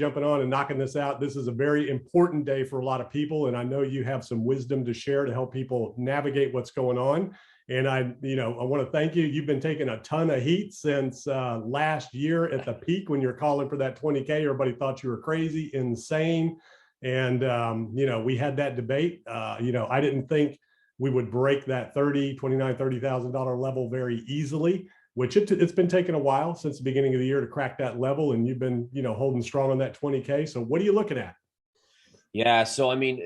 jumping on and knocking this out. This is a very important day for a lot of people, and I know you have some wisdom to share to help people navigate what's going on. And I want to thank you. You've been taking a ton of heat since last year at the peak when you're calling for that 20K. Everybody thought you were crazy, insane. And, we had that debate. I didn't think we would break that $30,000 level very easily, which it's been taking a while since the beginning of the year to crack that level. And you've been, holding strong on that 20K. So what are you looking at? Yeah. So, I mean,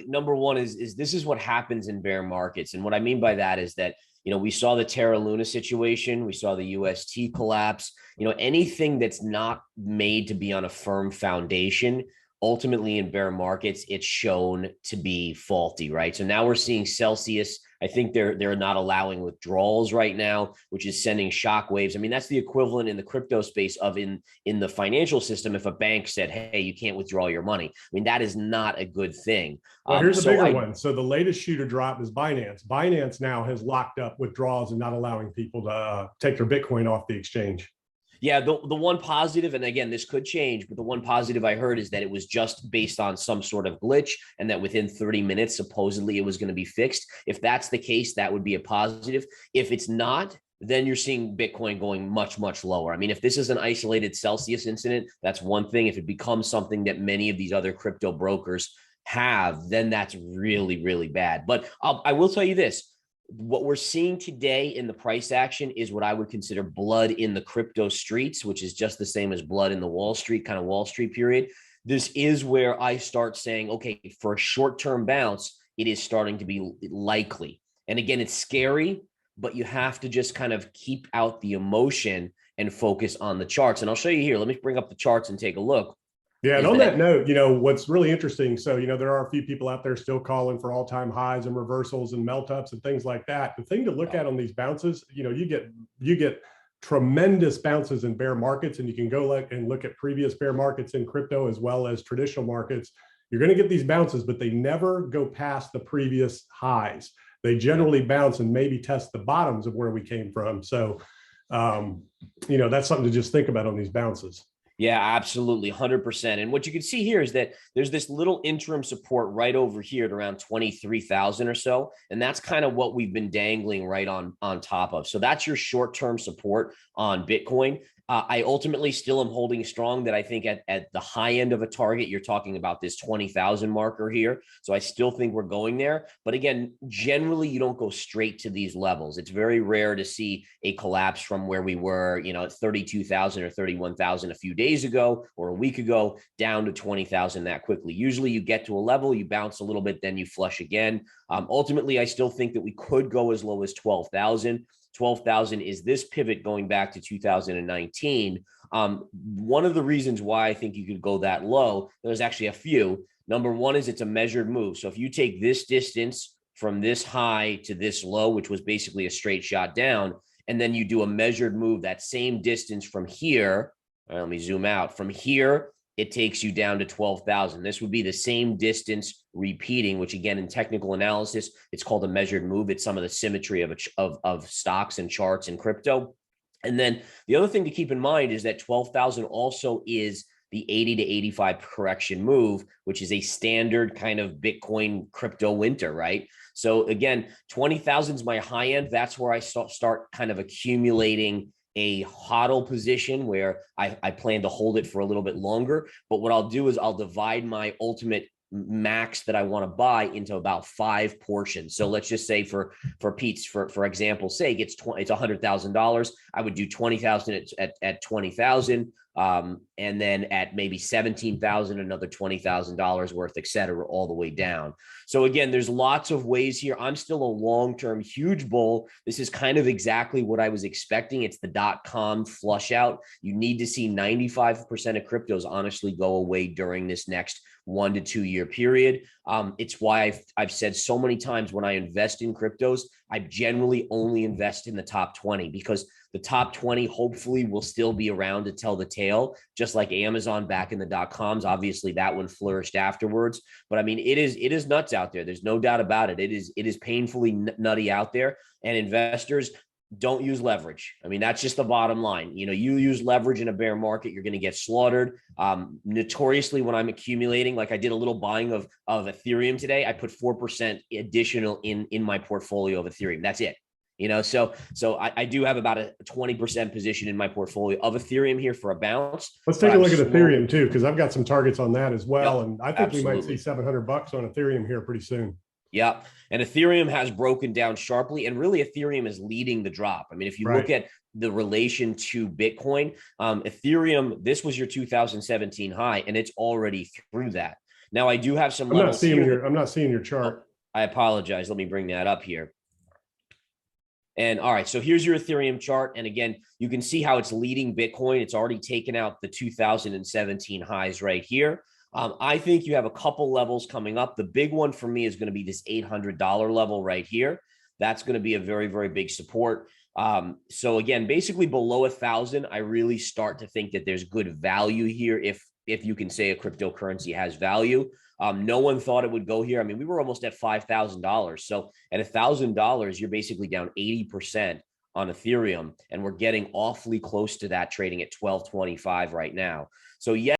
number one is this is what happens in bear markets. And what I mean by that is that, we saw the Terra Luna situation. We saw the UST collapse. Anything that's not made to be on a firm foundation, ultimately in bear markets, it's shown to be faulty, right? So now we're seeing Celsius. I think they're not allowing withdrawals right now, which is sending shockwaves. I mean, that's the equivalent in the crypto space of in the financial system. If a bank said, "Hey, you can't withdraw your money," I mean, that is not a good thing. Well, here's a bigger one. So the latest shoe to drop is Binance. Binance now has locked up withdrawals and not allowing people to take their Bitcoin off the exchange. Yeah, the one positive, and again, this could change, but the one positive I heard is that it was just based on some sort of glitch and that within 30 minutes, supposedly it was going to be fixed. If that's the case, that would be a positive. If it's not, then you're seeing Bitcoin going much, much lower. I mean, if this is an isolated Celsius incident, that's one thing. If it becomes something that many of these other crypto brokers have, then that's really, really bad. But I will tell you this. What we're seeing today in the price action is what I would consider blood in the crypto streets, which is just the same as blood in the Wall Street, kind of Wall Street period. This is where I start saying, okay, for a short-term bounce, it is starting to be likely. And again, it's scary, but you have to just kind of keep out the emotion and focus on the charts. And I'll show you here. Let me bring up the charts and take a look. Yeah, and on that note, what's really interesting, so, there are a few people out there still calling for all-time highs and reversals and melt-ups and things like that. The thing to look at on these bounces, you get tremendous bounces in bear markets, and you can go and look at previous bear markets in crypto as well as traditional markets. You're going to get these bounces, but they never go past the previous highs. They generally bounce and maybe test the bottoms of where we came from. So, that's something to just think about on these bounces. Yeah, absolutely. 100%. And what you can see here is that there's this little interim support right over here at around 23,000 or so. And that's kind of what we've been dangling right on top of. So that's your short-term support on Bitcoin. I ultimately still am holding strong that I think at the high end of a target, you're talking about this 20,000 marker here. So I still think we're going there. But again, generally, you don't go straight to these levels. It's very rare to see a collapse from where we were, at 32,000 or 31,000 a few days ago or a week ago down to 20,000 that quickly. Usually you get to a level, you bounce a little bit, then you flush again. Ultimately, I still think that we could go as low as 12,000. 12,000 is this pivot going back to 2019. One of the reasons why I think you could go that low, there's actually a few. Number one is it's a measured move. So if you take this distance from this high to this low, which was basically a straight shot down, and then you do a measured move, that same distance from here, let me zoom out, from here, it takes you down to 12,000. This would be the same distance repeating, which again, in technical analysis, it's called a measured move. It's some of the symmetry of stocks and charts and crypto. And then the other thing to keep in mind is that 12,000 also is the 80 to 85 correction move, which is a standard kind of Bitcoin crypto winter, right? So again, 20,000 is my high end. That's where I start kind of accumulating a hodl position where I plan to hold it for a little bit longer. But what I'll do is I'll divide my ultimate max that I want to buy into about 5 portions. So let's just say for Pete's, for example's sake, it's $100,000. I would do 20,000 at 20,000. And then at maybe 17,000, another $20,000 worth, et cetera, all the way down. So again, there's lots of ways here. I'm still a long-term huge bull. This is kind of exactly what I was expecting. It's the .com flush out. You need to see 95% of cryptos honestly go away during this next 1 to 2 year period. It's why I've said so many times when I invest in cryptos, I generally only invest in the top 20 because the top 20 hopefully will still be around to tell the tale, just like Amazon back in the .coms. Obviously, that one flourished afterwards. But I mean, it is nuts out there. There's no doubt about it. It is painfully nutty out there. And investors, don't use leverage. I mean, that's just the bottom line. You use leverage in a bear market, you're going to get slaughtered. Notoriously, when I'm accumulating, like I did a little buying of Ethereum today, I put 4% additional in my portfolio of Ethereum. That's it. So I do have about a 20% position in my portfolio of Ethereum here for a bounce. Let's take a look at Ethereum too, because I've got some targets on that as well. And I think we might see $700 on Ethereum here pretty soon. Yeah. And Ethereum has broken down sharply, and really Ethereum is leading the drop. I mean, if you look at the relation to Bitcoin, Ethereum, this was your 2017 high, and it's already through that. Now, I do have some levels here. I'm not seeing your chart. I apologize. Let me bring that up here. And all right, so here's your Ethereum chart. And again, you can see how it's leading Bitcoin. It's already taken out the 2017 highs right here. I think you have a couple levels coming up. The big one for me is going to be this $800 level right here. That's going to be a very, very big support. So again, basically below 1,000, I really start to think that there's good value here if you can say a cryptocurrency has value. No one thought it would go here. I mean, we were almost at $5,000. So at $1,000, you're basically down 80% on Ethereum, and we're getting awfully close to that, trading at 1225 right now. So yes.